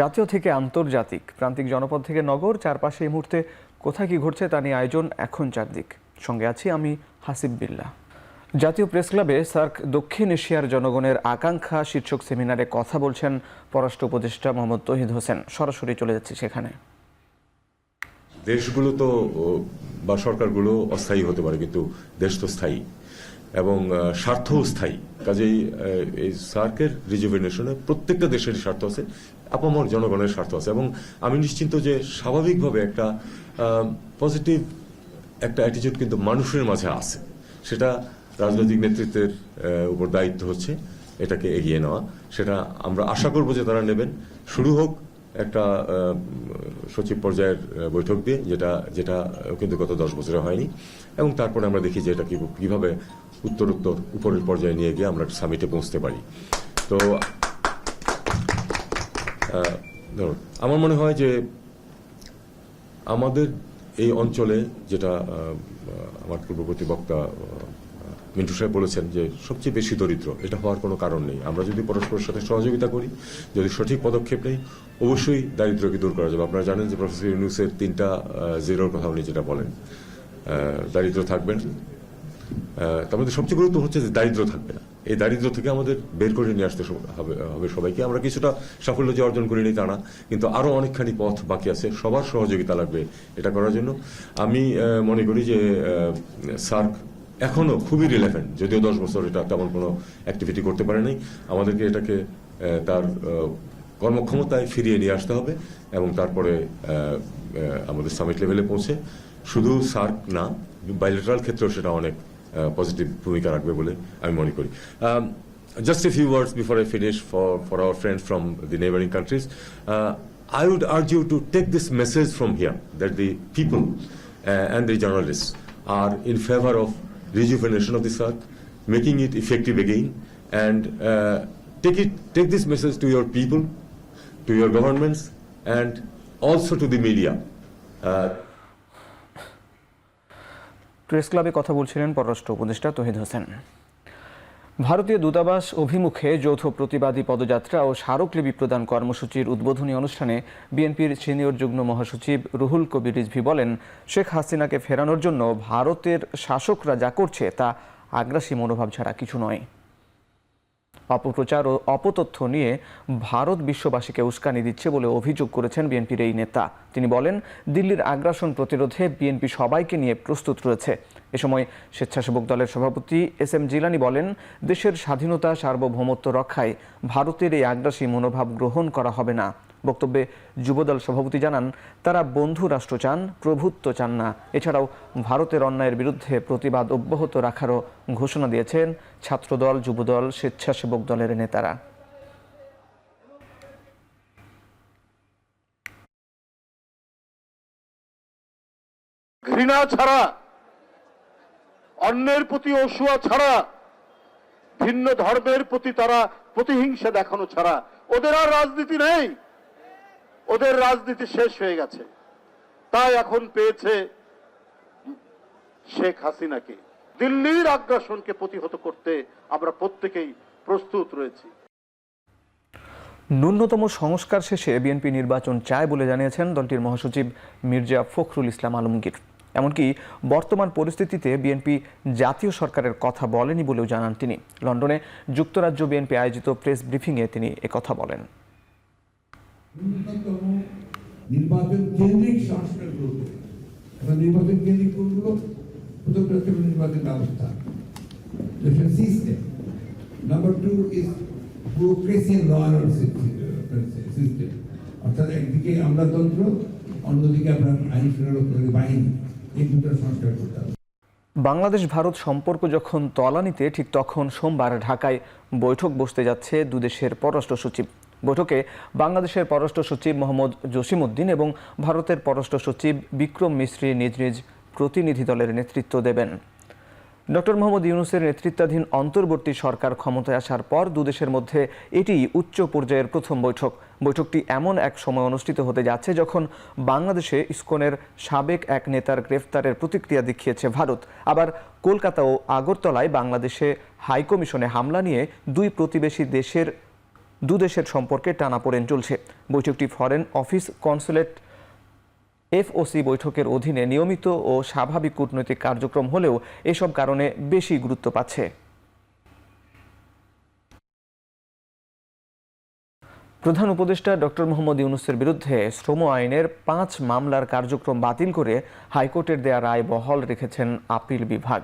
জাতীয় থেকে আন্তর্জাতিক, প্রান্তিক জনপদ থেকে নগর, চারপাশে এই মুহূর্তে কোথায় কি ঘটছে তা নিয়ে আয়োজন এখন চারদিক। সঙ্গে আছি আমি হাসিব বিল্লাহ। জাতীয় প্রেস ক্লাবে সার্ক দক্ষিণ এশিয়ার জনগণের আকাঙ্ক্ষা শীর্ষক সেমিনারে কথা বলছেন পররাষ্ট্র উপদেষ্টা মোহাম্মদ তৌহিদ হোসেন। সরাসরি চলে যাচ্ছে সেখানে। দেশগুলো তো বা সরকারগুলো অস্থায়ী হতে পারে, কিন্তু দেশ তো স্থায়ী এবং স্বার্থও স্থায়ী। কাজেই এই সার্কের রিজুভেনেশনে প্রত্যেকটা দেশের স্বার্থ আছে, আপামর জনগণের স্বার্থ আছে। এবং আমি নিশ্চিন্ত যে স্বাভাবিকভাবে একটা পজিটিভ একটা অ্যাটিটিউড কিন্তু মানুষের মাঝে আছে। সেটা রাজনৈতিক নেতৃত্বের উপর দায়িত্ব হচ্ছে এটাকে এগিয়ে নেওয়া। সেটা আমরা আশা করব যে তারা নেবেন। শুরু হোক একটা সচিব পর্যায়ের বৈঠক দিয়ে, যেটা কিন্তু গত 10 বছরে হয়নি, এবং তারপরে আমরা দেখি যে এটা কিভাবে উত্তরোত্তর উপরের পর্যায়ে নিয়ে গিয়ে আমরা সামিটে পৌঁছতে পারি। তো আমার মনে হয় যে আমাদের এই অঞ্চলে, যেটা আমার পূর্ববর্তী বক্তা মিন্টু সাহেব বলেছেন, যে সবচেয়ে বেশি দরিদ্র, এটা হওয়ার কোনো কারণ নেই। আমরা যদি পরস্পরের সাথে সহযোগিতা করি, যদি সঠিক পদক্ষেপ নেই, অবশ্যই দারিদ্র্যকে দূর করা যাবে। আপনারা জানেন যে প্রফেসর ইউনূসের 3টা জিরোর কথা উনি যেটা বলেন, দারিদ্র থাকবেন, তার মধ্যে সবচেয়ে গুরুত্ব হচ্ছে যে দারিদ্র থাকবে না। এই দারিদ্র থেকে আমাদের বের করে নিয়ে আসতে হবে সবাইকে। আমরা কিছুটা সাফল্য যে অর্জন করিনি তা না, কিন্তু আরো অনেকখানি পথ বাকি আছে। সবার সহযোগিতা লাগবে এটা করার জন্য। আমি মনে করি যে সার্ক এখনো খুবই রিলেভেন্ট, যদিও 10 বছর এটা তেমন কোনো অ্যাক্টিভিটি করতে পারে নাই। আমাদেরকে এটাকে তার কর্মক্ষমতায় ফিরিয়ে নিয়ে আসতে হবে, এবং তারপরে আমাদের সামিট লেভেলে পৌঁছে শুধু সার্ক না, বাইলেটারাল ক্ষেত্রেও সেটা অনেক পজিটিভ ভূমিকা রাখবে বলে আমি মনে করি। Just a few words before I finish for our friends from the neighboring countries. I would urge you to take this message from here, that the people and the journalists are in favor of rejuvenation of the SAARC, making it effective again, and take this message to your people, to your governments, and also to the media. Press ক্লাবে কথা বলছিলেন পররাষ্ট্র উপদেষ্টা তৌহিদ হোসেন। ভারতীয় দূতাবাস অভিমুখে যৌথ প্রতিবাদী পদযাত্রা ও স্মারকলিপি প্রদান কর্মসূচির উদ্বোধনী অনুষ্ঠানে বিএনপির সিনিয়র যুগ্ম মহাসচিব রুহুল কবির রিজভী বলেন, শেখ হাসিনাকে ফেরানোর জন্য ভারতের শাসকরা যা করছে তা আগ্রাসী মনোভাব ছাড়া কিছু নয়। অপপ্রচার ও অপতথ্য নিয়ে ভারত বিশ্ববাসীকে উস্কানি দিচ্ছে বলে অভিযোগ করেছেন বিএনপির এই নেতা। তিনি বলেন, দিল্লির আগ্রাসন প্রতিরোধে বিএনপি সবাইকে নিয়ে প্রস্তুত রয়েছে। এ সময় স্বেচ্ছাসেবক দলের সভাপতি SM জিলানী বলেন, দেশের স্বাধীনতা সার্বভৌমত্ব রক্ষায় ভারতের এই আগ্রাসী মনোভাব গ্রহণ করা হবে না। বক্তব্যে যুবদল সভাপতি জানান, তারা বন্ধু রাষ্ট্র চান, প্রভুত্ব চান না। এছাড়াও ভারতের অন্যায়ের বিরুদ্ধে প্রতিবাদ অব্যাহত রাখারও ঘোষণা দিয়েছেন ছাত্রদল, যুবদল, স্বেচ্ছাসেবক দলের নেতারা। ঘৃণা ছাড়া, অন্যের প্রতি অসূয়া ছাড়া, ভিন্ন ধর্মের প্রতি তারা প্রতিহিংসা দেখানো ছাড়া ওদের আর রাজনীতি নেই। ওদের রাজনীতি শেষ হয়ে গেছে। তাই এখন পেয়েছে শেখ হাসিনাকে। দিল্লির আগ্রাসনকে প্রতিহত করতে আমরা প্রত্যেকেই প্রস্তুত রয়েছি। ন্যূনতম সংস্কার শেষে বিএনপি নির্বাচন চায় বলে জানিয়েছেন দলটির মহাসচিব মির্জা ফখরুল ইসলাম আলমগীর। এমনকি বর্তমান পরিস্থিতিতে বিএনপি জাতীয় সরকারের কথা বলেনি বলেও জানান তিনি। লন্ডনে যুক্তরাজ্য বিএনপি আয়োজিত প্রেস ব্রিফিংয়ে তিনি একথা বলেন। ন্যূনতম নির্বাচন কেন্দ্রিক সংস্কার করতে, নির্বাচন কেন্দ্রিক কোনগুলো, প্রথম নির্বাচন ব্যবস্থা, system. Number 2 is bureaucracy and law and system. অর্থাৎ একদিকে আমলাতন্ত্র, অন্যদিকে আপনার আইন শৃঙ্খলা বাহিনী, এই দুটো সংস্কার করতে হবে। বাংলাদেশ ভারত সম্পর্ক যখন তলানিতে, ঠিক তখন সোমবার ঢাকায় বৈঠক বসতে যাচ্ছে দুদেশের পররাষ্ট্র সচিব। বৈঠকে বাংলাদেশের পররাষ্ট্র সচিব মোহাম্মদ জসিমউদ্দিন এবং ভারতের পররাষ্ট্র সচিব বিক্রম মিশ্রি নিজ নিজ প্রতিনিধি দলের নেতৃত্ব দেবেন। ডক্টর মোহাম্মদ ইউনূসের নেতৃত্বাধীন অন্তর্বর্তী সরকার ক্ষমতায় আসার পর দুদেশের মধ্যে এটি উচ্চ পর্যায়ের প্রথম বৈঠক। বৈঠকটি এমন এক সময় অনুষ্ঠিত হতে যাচ্ছে যখন বাংলাদেশে ইসকনের সাবেক এক নেতার গ্রেফতারের প্রতিক্রিয়া দেখিয়েছে ভারত। আবার কলকাতা ও আগরতলায় বাংলাদেশে হাইকমিশনে হামলা নিয়ে দুই প্রতিবেশী দেশের দুদেশের সম্পর্কে টানাপোড়েন চলছে। বৈঠকটি ফরেন অফিস কনসুলেট এফওসি বৈঠকের অধীনে নিয়মিত ও স্বাভাবিক কূটনৈতিক কার্যক্রম হলেও এসব কারণে বেশি গুরুত্ব পাচ্ছে। প্রধান উপদেষ্টা ডক্টর মোহাম্মদ ইউনূসের বিরুদ্ধে শ্রম আইনের 5 মামলার কার্যক্রম বাতিল করে হাইকোর্টের দেয়া রায় বহাল রেখেছেন আপিল বিভাগ।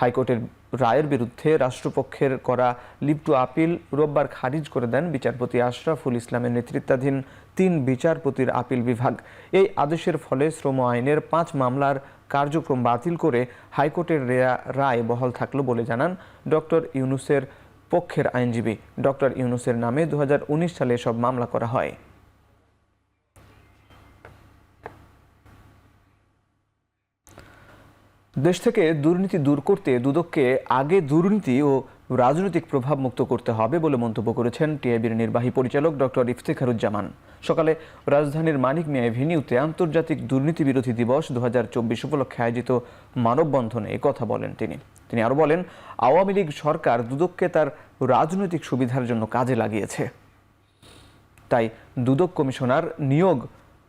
হাইকোর্টের রায়ের বিরুদ্ধে রাষ্ট্রপক্ষের করা লিভ টু আপিল রোববার খারিজ করে দেন বিচারপতি আশরাফুল ইসলামের নেতৃত্বাধীন 3 বিচারপতির আপিল বিভাগ। এই আদেশের ফলে শ্রম আইনের 5 মামলার কার্যক্রম বাতিল করে হাইকোর্টের রায় বহাল থাকলো বলে জানান ডক্টর ইউনূসের পক্ষের আইনজীবী। ডক্টর ইউনূসের নামে 2019 সালে সব মামলা করা হয়। দেশ থেকে দুর্নীতি দূর করতে দুদককে আগে দুর্নীতি ও রাজনৈতিক প্রভাব মুক্ত করতে হবে বলে মন্তব্য করেছেন টিআইবির নির্বাহী পরিচালক ডক্টর ইফতেখারুজ্জামান। সকালে রাজধানীর মানিক মিয়া এভিনিউতে আন্তর্জাতিক দুর্নীতি বিরোধী দিবস 2024 উপলক্ষে আয়োজিত মানববন্ধনে কথা বলেন তিনি আরো বলেন, আওয়ামী লীগ সরকার দুদককে তার রাজনৈতিক সুবিধার জন্য কাজে লাগিয়েছে, তাই দুদক কমিশনার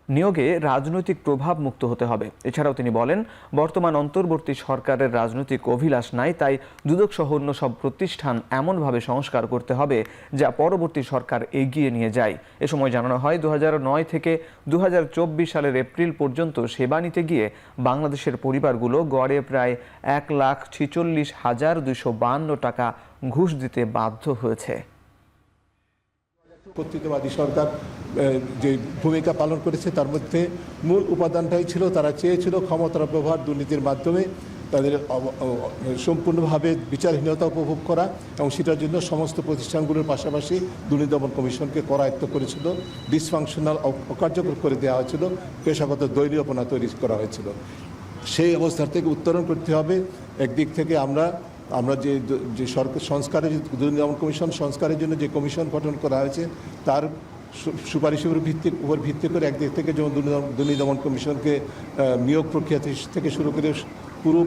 নিয়োগে রাজনৈতিক প্রভাব মুক্ত হতে হবে। এছাড়াও তিনি বলেন, বর্তমান অন্তর্বর্তী সরকারের রাজনৈতিক অভিলাষ নাই, তাই দুদক সহ অন্য সব প্রতিষ্ঠান এমনভাবে সংস্কার করতে হবে যা পরবর্তী সরকার এগিয়ে নিয়ে যায়। এ সময় জানানো হয় 2009 থেকে 2024 সালের এপ্রিল পর্যন্ত সেবা নিতে গিয়ে বাংলাদেশের পরিবারগুলো গড়ে প্রায় 1,46,252 টাকা ঘুষ দিতে বাধ্য হয়েছে। কর্তৃত্ববাদী সরকার যে ভূমিকা পালন করেছে তার মধ্যে মূল উপাদানটাই ছিল তারা চেয়েছিল ক্ষমতার ব্যবহার দুর্নীতির মাধ্যমে তাদের সম্পূর্ণভাবে বিচারহীনতা উপভোগ করা, এবং সেটার জন্য সমস্ত প্রতিষ্ঠানগুলোর পাশাপাশি দুর্নীতি দমন কমিশনকে করায়ত্ত করেছিল, ডিসফাংশনাল অকার্যকর করে দেওয়া হয়েছিল, পেশাগত দলীয়পনা তৈরি করা হয়েছিল। সেই অবস্থা থেকে উত্তরণ করতে হবে। একদিক থেকে আমরা যে সরকার সংস্কারের দুর্নীতি দমন কমিশন সংস্কারের জন্য যে কমিশন গঠন করা হয়েছে তার সুপারিশের উপর ভিত্তি করে একদিক থেকে যেমন দুর্নীতি দমন কমিশনকে নিয়োগ প্রক্রিয়া থেকে শুরু করে পুরো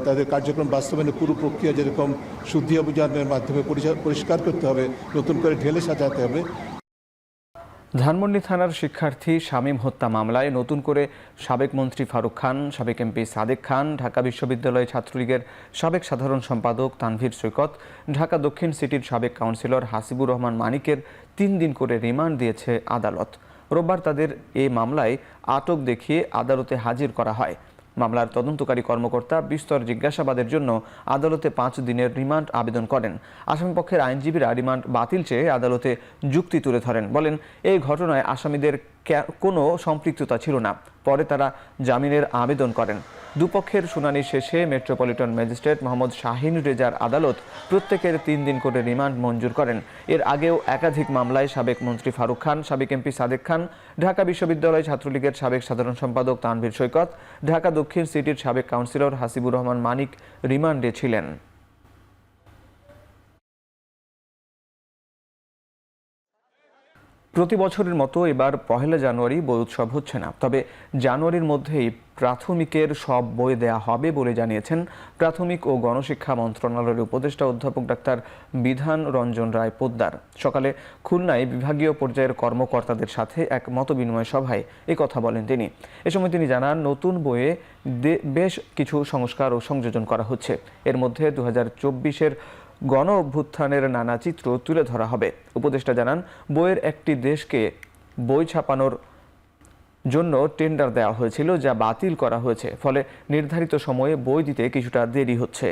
তাদের কার্যক্রম বাস্তবায়নের পুরো প্রক্রিয়া যেরকম শুদ্ধি অভিযানের মাধ্যমে পরিষ্কার করতে হবে, নতুন করে ঢেলে সাজাতে হবে। ধানমন্ডি থানার শিক্ষার্থী শামীম হত্যা মামলায় নতুন করে সাবেক মন্ত্রী ফারুক খান, সাবেক এমপি সাদেক খান, ঢাকা বিশ্ববিদ্যালয় ছাত্রলীগের সাবেক সাধারণ সম্পাদক তানভীর সৈকত, ঢাকা দক্ষিণ সিটির সাবেক কাউন্সিলর হাসিবুর রহমান মানিকের 3 দিন করে রিমান্ড দিয়েছে আদালত। রোববার তাদের এই মামলায় আটক দেখিয়ে আদালতে হাজির করা হয়। মামলার তদন্তকারী কর্মকর্তা বিস্তর জিজ্ঞাসাবাদের জন্য আদালতে 5 দিনের রিমান্ড আবেদন করেন। আসামিপক্ষের আইনজীবীরা রিমান্ড বাতিল চেয়ে আদালতে যুক্তি তুলে ধরেন, বলেন এই ঘটনায় আসামিদের কোনো সম্পৃক্ততা ছিল না। পরে তারা জামিনের আবেদন করেন। দুপক্ষের শুনানি শেষে মেট্রোপলিটন ম্যাজিস্ট্রেট মোহাম্মদ শাহিন রেজার আদালত প্রত্যেকের 3 দিন করে রিমান্ড মঞ্জুর করেন। এর আগেও একাধিক মামলায় সাবেক মন্ত্রী ফারুক খান, সাবেক এমপি সাদেক খান, ঢাকা বিশ্ববিদ্যালয় ছাত্রলীগের সাবেক সাধারণ সম্পাদক তানভীর সৈকত, ঢাকা দক্ষিণ সিটির সাবেক কাউন্সিলর হাসিবুর রহমান মানিক রিমান্ডে ছিলেন। প্রতি বছরের মতো এবার 1 জানুয়ারি বই উৎসব হচ্ছে না, তবে জানুয়ারির মধ্যেই প্রাথমিকের সব বই দেয়া হবে বলে জানিয়েছেন প্রাথমিক ও গণশিক্ষা মন্ত্রণালয়ের উপদেষ্টা অধ্যাপক ডাক্তার বিধান রঞ্জন রায় পোদ্দার। সকালে খুলনায় বিভাগীয় পর্যায়ের কর্মকর্তাদের সাথে এক মতবিনিময় সভায় এই কথা বলেন তিনি। এ সময় তিনি জানান, নতুন বইয়ে বেশ কিছু সংস্কার ও সংযোজন করা হচ্ছে। এর মধ্যে 2024-এর গণ অভ্যুত্থানের নানা চিত্র তুলে ধরা হবে। উপদেষ্টা জানান, বইয়ের একটি দেশকে বই ছাপানোর জন্য টেন্ডার দেওয়া হয়েছিল, যা বাতিল করা হয়েছে, ফলে নির্ধারিত সময়ে বই দিতে কিছুটা দেরি হচ্ছে।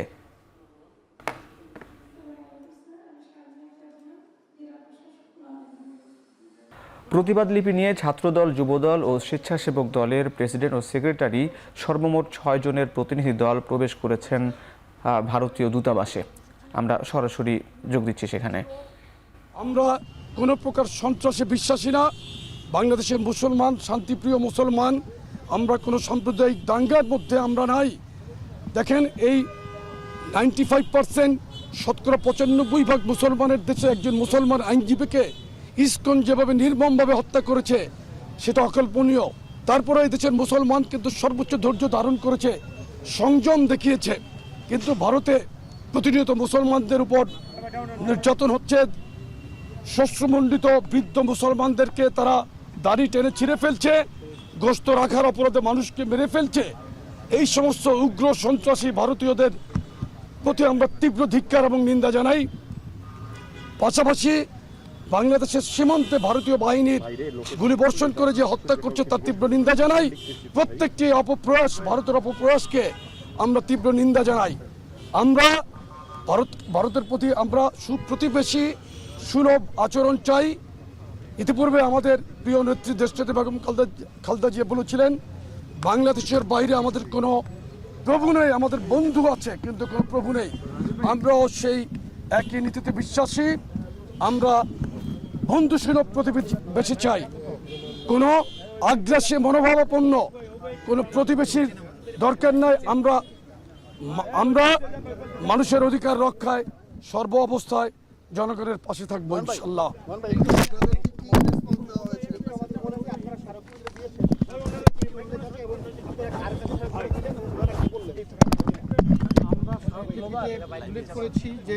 প্রতিবাদ লিপি নিয়ে ছাত্রদল, যুবদল ও স্বেচ্ছাসেবক দলের প্রেসিডেন্ট ও সেক্রেটারি সর্বমোট 6 জনের প্রতিনিধি দল প্রবেশ করেছেন ভারতীয় দূতাবাসে। আমরা সরাসরি যোগ দিচ্ছি সেখানে। আমরা কোনো প্রকার সন্ত্রাসে বিশ্বাসী না। বাংলাদেশের মুসলমান, শান্তিপ্রিয় মুসলমান, আমরা কোনো সাম্প্রদায়িক দাঙ্গার মধ্যে আমরা নাই। দেখেন, এই 95% শতকরা 95% মুসলমানের দেশে একজন মুসলমান আইনজীবীকে ইসকন যেভাবে নির্মমভাবে হত্যা করেছে সেটা অকল্পনীয়। তারপরে এই দেশের মুসলমান কিন্তু সর্বোচ্চ ধৈর্য ধারণ করেছে, সংযম দেখিয়েছে। কিন্তু ভারতে প্রতিনিয়ত মুসলমানদের উপর নির্যাতন হচ্ছে, শস্যমণ্ডিত বৃদ্ধ মুসলমানদেরকে তারা দাড়ি টেনে ছিঁড়ে ফেলছে, গোশত রাখার অপরাধে মানুষকে মেরে ফেলছে। এই সমস্ত উগ্র সন্ত্রাসী ভারতীয়দের প্রতি আমরা তীব্র ধিক্কার এবং নিন্দা জানাই। পাশাপাশি বাংলাদেশের সীমান্তে ভারতীয় বাহিনীর গুলিবর্ষণ করে যে হত্যা করছে তার তীব্র নিন্দা জানাই। প্রত্যেকটি অপপ্রয়াস, ভারতের অপপ্রয়াসকে আমরা তীব্র নিন্দা জানাই। আমরা ভারতের প্রতি আমরা সুপ্রতিবেশী সুলভ আচরণ চাই। ইতিপূর্বে আমাদের প্রিয় নেত্রী দেশনেত্রী বেগম খালেদা জিয়া বলেছিলেন, বাংলাদেশের বাইরে আমাদের কোনো প্রভু নেই, আমাদের বন্ধু আছে কিন্তু কোনো প্রভু নেই। আমরাও সেই একই নীতিতে বিশ্বাসী। আমরা বন্ধুসুলভ প্রতিবেশী চাই। কোনো আগ্রাসী মনোভাবাপন্ন কোনো প্রতিবেশীর দরকার নাই। আমরা মানুষের অধিকার রক্ষায় সর্ব অবস্থায় জনগণের পাশে থাকবো ইনশাল্লাহ। উল্লেখ করেছি যে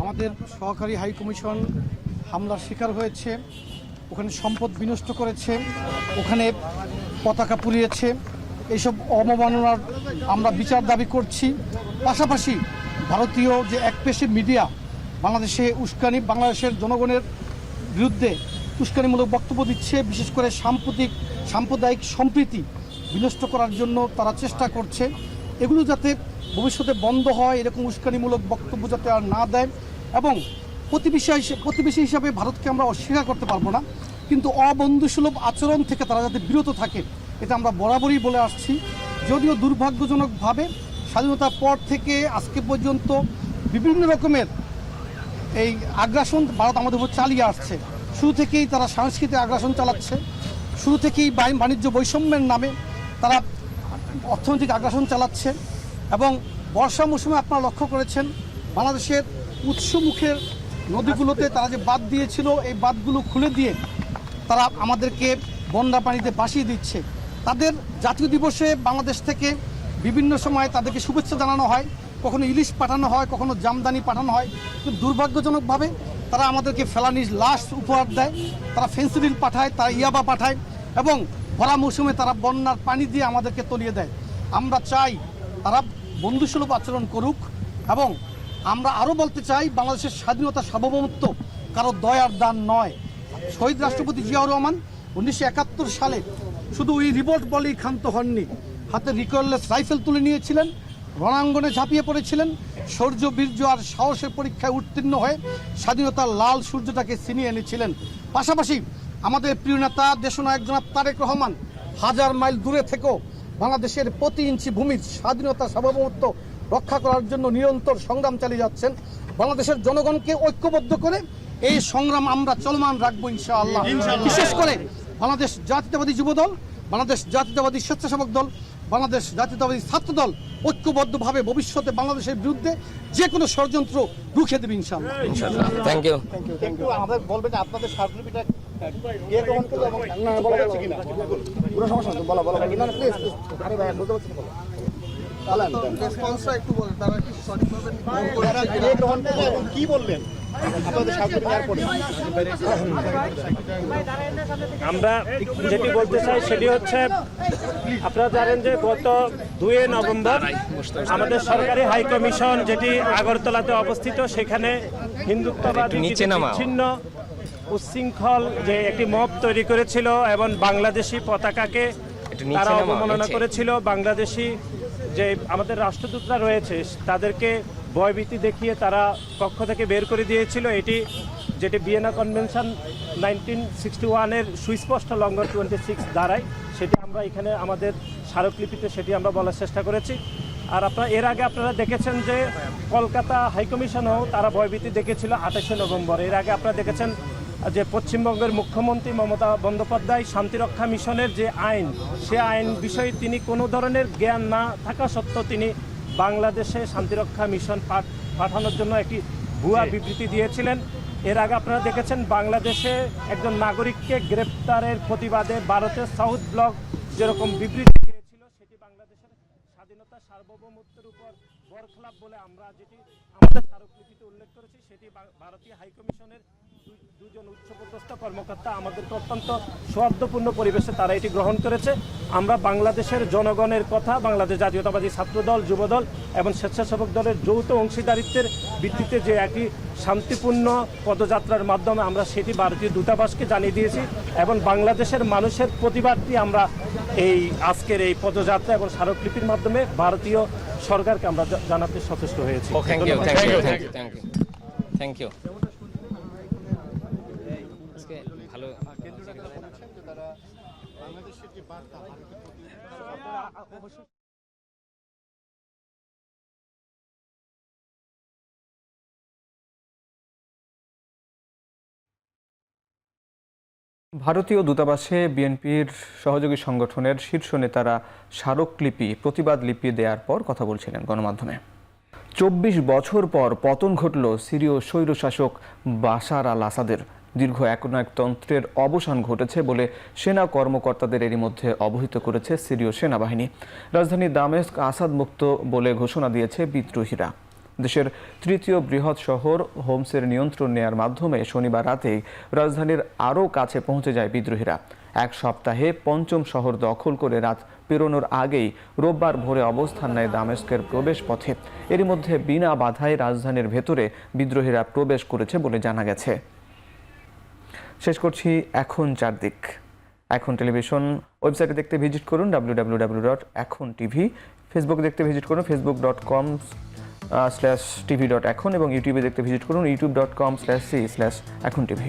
আমাদের সহকারী হাই কমিশন হামলার শিকার হয়েছে, ওখানে সম্পদ বিনষ্ট করেছে, ওখানে পতাকা পুড়িয়েছে। এইসব অবমাননার আমরা বিচার দাবি করছি। পাশাপাশি ভারতীয় যে একপেশে মিডিয়া বাংলাদেশে বাংলাদেশের জনগণের বিরুদ্ধে উস্কানিমূলক বক্তব্য দিচ্ছে, বিশেষ করে সাম্প্রদায়িক সম্প্রীতি বিনষ্ট করার জন্য তারা চেষ্টা করছে। এগুলো যাতে ভবিষ্যতে বন্ধ হয়, এরকম উস্কানিমূলক বক্তব্য যাতে আর না দেয়। এবং প্রতিবেশী হিসাবে ভারতকে আমরা অস্বীকার করতে পারবো না, কিন্তু অবন্ধুসুলভ আচরণ থেকে তারা যাতে বিরত থাকে এটা আমরা বরাবরই বলে আসছি। যদিও দুর্ভাগ্যজনকভাবে স্বাধীনতার পর থেকে আজকে পর্যন্ত বিভিন্ন রকমের এই আগ্রাসন ভারত আমাদের উপর চালিয়ে আসছে। শুরু থেকেই তারা সাংস্কৃতিক আগ্রাসন চালাচ্ছে, শুরু থেকেই বাণিজ্য বৈষম্যের নামে তারা অর্থনৈতিক আগ্রাসন চালাচ্ছে। এবং বর্ষা মৌসুমে আপনারা লক্ষ্য করেছেন বাংলাদেশের উৎসমুখের নদীগুলোতে তারা যে বাঁধ দিয়েছিল, এই বাঁধগুলো খুলে দিয়ে তারা আমাদেরকে বন্যা পানিতে ভাসিয়ে দিচ্ছে। তাদের জাতীয় দিবসে বাংলাদেশ থেকে বিভিন্ন সময় তাদেরকে শুভেচ্ছা জানানো হয়, কখনো ইলিশ পাঠানো হয়, কখনো জামদানি পাঠানো হয়, কিন্তু দুর্ভাগ্যজনকভাবে তারা আমাদেরকে ফেলানির লাশ উপহার দেয়, তারা ফেন্সিডিল পাঠায়, তারা ইয়াবা পাঠায় এবং ভরা মৌসুমে তারা বন্যার পানি দিয়ে আমাদেরকে তলিয়ে দেয়। আমরা চাই তারা বন্ধুসুলভ আচরণ করুক। এবং আমরা আরও বলতে চাই, বাংলাদেশের স্বাধীনতা সার্বভৌমত্ব কারো দয়ার দান নয়। শহীদ রাষ্ট্রপতি জিয়াউর রহমান 1971 সালে শুধু ওই রিভোল্ট বলেই ক্ষান্ত হননি, হাতে রিকয়েললেস রাইফেল তুলে নিয়েছিলেন, রণাঙ্গনে ঝাঁপিয়ে পড়েছিলেন, শৌর্য বীর্য আর সাহসের পরীক্ষায় উত্তীর্ণ হয়ে স্বাধীনতার লাল সূর্যটাকে ছিনিয়ে এনেছিলেন। পাশাপাশি আমাদের প্রিয় নেতা দেশনায়ক জনাব তারেক রহমান হাজার মাইল দূরে থেকেও বাংলাদেশের প্রতি ইঞ্চি ভূমির স্বাধীনতা সার্বভৌমত্ব রক্ষা করার জন্য নিরন্তর সংগ্রাম চালিয়ে যাচ্ছেন। বাংলাদেশের জনগণকে ঐক্যবদ্ধ করে এই সংগ্রাম আমরা চলমান রাখবো ইনশাআল্লাহ। বিশেষ করে বাংলাদেশ জাতীয়তাবাদী যুবদল, বাংলাদেশ জাতীয়তাবাদী স্বেচ্ছাসেবক দল, বাংলাদেশ জাতীয়তাবাদী ছাত্র দল ঐক্যবদ্ধভাবে ভবিষ্যতে বাংলাদেশের বিরুদ্ধে যে কোনো ষড়যন্ত্র রুখে দেবে ইনশাআল্লাহ। Thank you. একটু আমাদের বলবেন আপনাদের স্মারকলিপিটা কে গ্রহণ করলো এবং বলা যাচ্ছে কিনা? পুরো সমস্যা তো বলা কিনা না প্লিজ। আরে ভাই বলতে পারছি না, রেসপন্সটা একটু বলেন তারা কি সঠিকভাবে গ্রহণ করলো এবং কি বললেন আপনাদের স্মারকলিপি নেওয়ার পরে? আমরা যেটি বলতে চাই সেটি হচ্ছে, আপনারা জানেন যে গত 2 নভেম্বর আমাদের সরকারি হাই কমিশন যেটি আগরতলাতে অবস্থিত, সেখানে হিন্দুত্ববাদী বিচ্ছিন্ন উচ্ছৃঙ্খল যে একটি মব তৈরি করেছিল এবং বাংলাদেশি পতাকাকে তারা অবমাননা করেছিল। বাংলাদেশি যে আমাদের রাষ্ট্রদূতরা রয়েছে তাদেরকে ভয়ভীতি দেখিয়ে তারা কক্ষ থেকে বের করে দিয়েছিল। যেটি ভিয়েনা কনভেনশন 1961-এর সুস্পষ্ট লঙ্ঘন 26 ধারায়, সেটি আমরা এখানে আমাদের স্মারকলিপিতে সেটি আমরা বলার চেষ্টা করেছি। আর এর আগে আপনারা দেখেছেন যে কলকাতা হাইকমিশনও তারা ভয়ভীতি দেখেছিল 28 নভেম্বর। এর আগে আপনারা দেখেছেন যে পশ্চিমবঙ্গের মুখ্যমন্ত্রী মমতা বন্দ্যোপাধ্যায় শান্তিরক্ষা মিশনের যে আইন, সে আইন বিষয়ে তিনি কোনো ধরনের জ্ঞান না থাকা সত্ত্বেও তিনি বাংলাদেশে শান্তিরক্ষা মিশন পাঠানোর জন্য একটি ভুয়া বিবৃতি দিয়েছিলেন। এর আগে আপনারা দেখেছেন বাংলাদেশে একজন নাগরিককে গ্রেপ্তারের প্রতিবাদে ভারতের সাউথ ব্লক যেরকম বিবৃতি দিয়েছিল, সেটি বাংলাদেশের স্বাধীনতা সার্বভৌমত্বের উপর বরখলাপ বলে আমরা যেটি আমাদের স্মারকলিপিতে উল্লেখ করেছি, সেটি ভারতীয় হাইকমিশনের দুজন উচ্চপদস্থ কর্মকর্তা আমাদেরকে অত্যন্ত সৌহার্দ্যপূর্ণ পরিবেশে তারা এটি গ্রহণ করেছে। আমরা বাংলাদেশের জনগণের কথা, বাংলাদেশ জাতীয়তাবাদী ছাত্রদল, যুবদল এবং স্বেচ্ছাসেবক দলের যৌথ অংশীদারিত্বের ভিত্তিতে যে একটি শান্তিপূর্ণ পদযাত্রার মাধ্যমে আমরা সেটি ভারতীয় দূতাবাসকে জানিয়ে দিয়েছি এবং বাংলাদেশের মানুষের প্রতিবাদটি আমরা এই আজকের এই পদযাত্রা এবং স্মারকলিপির মাধ্যমে ভারতীয় সরকারকে আমরা জানাতে সচেষ্ট হয়েছি। থ্যাংক ইউ ভালো ভারতীয় দূতাবাসে বিএনপির সহযোগী সংগঠনের শীর্ষ নেতারা স্মারকলিপি প্রতিবাদ লিপি দেওয়ার পর কথা বলছিলেন গণমাধ্যমে। ২৪ বছর পর পতন ঘটল সিরীয় স্বৈরশাসক বাশার আল আসাদের। দীর্ঘ একনায়কতন্ত্রের অবসান ঘটেছে বলে সেনা কর্মকর্তাদের এরই মধ্যে অবহিত করেছে সিরীয় সেনাবাহিনী। রাজধানী দামেস্ক আসাদ মুক্ত বলে ঘোষণা দিয়েছে বিদ্রোহীরা। দেশের তৃতীয় বৃহৎ শহর হোমসের নিয়ন্ত্রণ নেয়ার মাধ্যমে শনিবার রাতেই রাজধানীর আরও কাছে পৌঁছে যায় বিদ্রোহীরা। এক সপ্তাহে পঞ্চম শহর দখল করে রাত পেরোনোর আগেই রোববার ভোরে অবস্থান নেয় দামেস্কের প্রবেশ পথে। এরই মধ্যে বিনা বাধায় রাজধানীর ভেতরে বিদ্রোহীরা প্রবেশ করেছে বলে জানা গেছে। শেষ করছি এখন চারদিক। এখন টেলিভিশন ওয়েবসাইটে দেখতে ভিজিট করুন www.ekhon.tv। ফেসবুকে দেখতে ভিজিট করুন facebook.com/tv.ekhon এবং ইউটিউবে দেখতে ভিজিট করুন youtube.com/c/ekhon.tv।